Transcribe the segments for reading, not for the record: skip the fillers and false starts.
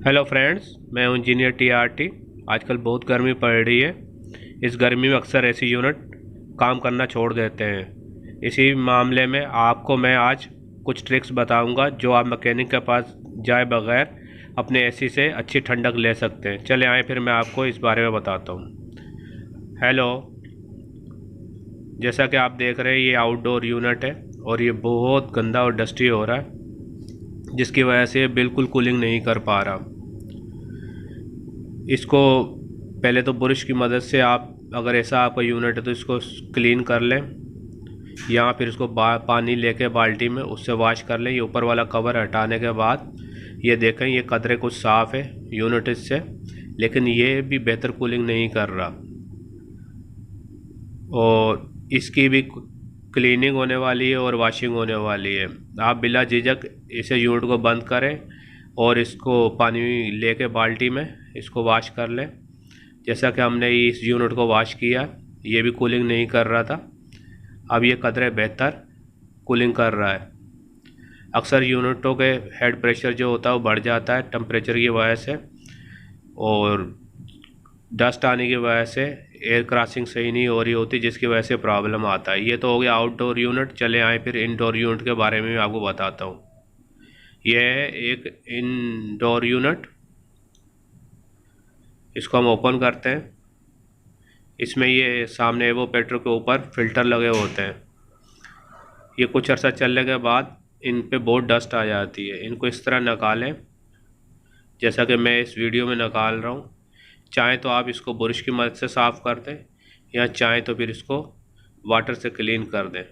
Hello friends, मैं हूं engineer TRT. आजकल बहुत गर्मी पड़ रही है। इस गर्मी में अक्सर ऐसी यूनिट काम करना छोड़ देते हैं। इसी मामले में आपको मैं आज कुछ ट्रिक्स बताऊंगा जो आप मैकेनिक के पास जाए बगैर अपने एसी से अच्छी ठंडक ले सकते हैं। चले आए फिर मैं आपको इस बारे में बताता हूं। हेलो, जैसा कि आप देख रहे हैं ये आउटडोर यूनिट है और ये बहुत गंदा और डस्टी हो रहा है, जिसकी वजह से बिल्कुल कूलिंग नहीं कर पा रहा। इसको पहले तो ब्रश की मदद से आप, अगर ऐसा आपका यूनिट है तो इसको क्लीन कर लें, या फिर इसको पानी लेके बाल्टी में उससे वॉश कर लें। ये ऊपर वाला कवर हटाने के बाद ये देखें, ये कतरे कुछ साफ़ है यूनिट से, लेकिन ये भी बेहतर कूलिंग नहीं कर रहा और इसकी भी क्लीनिंग होने वाली है और वॉशिंग होने वाली है। आप बिला झिझक इसे यूनिट को बंद करें और इसको पानी लेके बाल्टी में इसको वॉश कर लें। जैसा कि हमने इस यूनिट को वॉश किया, ये भी कूलिंग नहीं कर रहा था, अब ये कदरे बेहतर कूलिंग कर रहा है। अक्सर यूनिटों के हेड प्रेशर जो होता है वो बढ़ जाता है टेम्परेचर की वजह से, और डस्ट आने की वजह से एयर क्रॉसिंग सही नहीं हो रही होती, जिसकी वजह से प्रॉब्लम आता है। ये तो हो गया आउटडोर यूनिट। चले आए फिर इंडोर यूनिट के बारे में आपको बताता हूँ। यह है एक इंडोर यूनिट। इसको हम ओपन करते हैं। इसमें ये सामने एवोपोरेटर के ऊपर फिल्टर लगे होते हैं। ये कुछ अर्सा चलने के बाद इन पे बहुत डस्ट आ जाती है। इनको इस तरह निकालें जैसा कि मैं इस वीडियो में निकाल रहा हूँ। चाहे तो आप इसको ब्रश की मदद से साफ़ कर दें, या चाहे तो फिर इसको वाटर से क्लीन कर दें।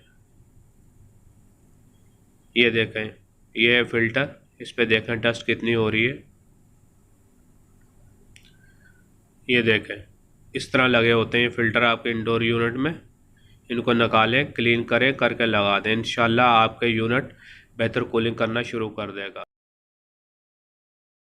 ये देखें, ये है फ़िल्टर। इस पे देखें डस्ट कितनी हो रही है। ये देखें, इस तरह लगे होते हैं फ़िल्टर आपके इंडोर यूनिट में। इनको निकालें, क्लीन करें, करके लगा दें। इंशाल्लाह आपके यूनिट बेहतर कूलिंग करना शुरू कर देगा।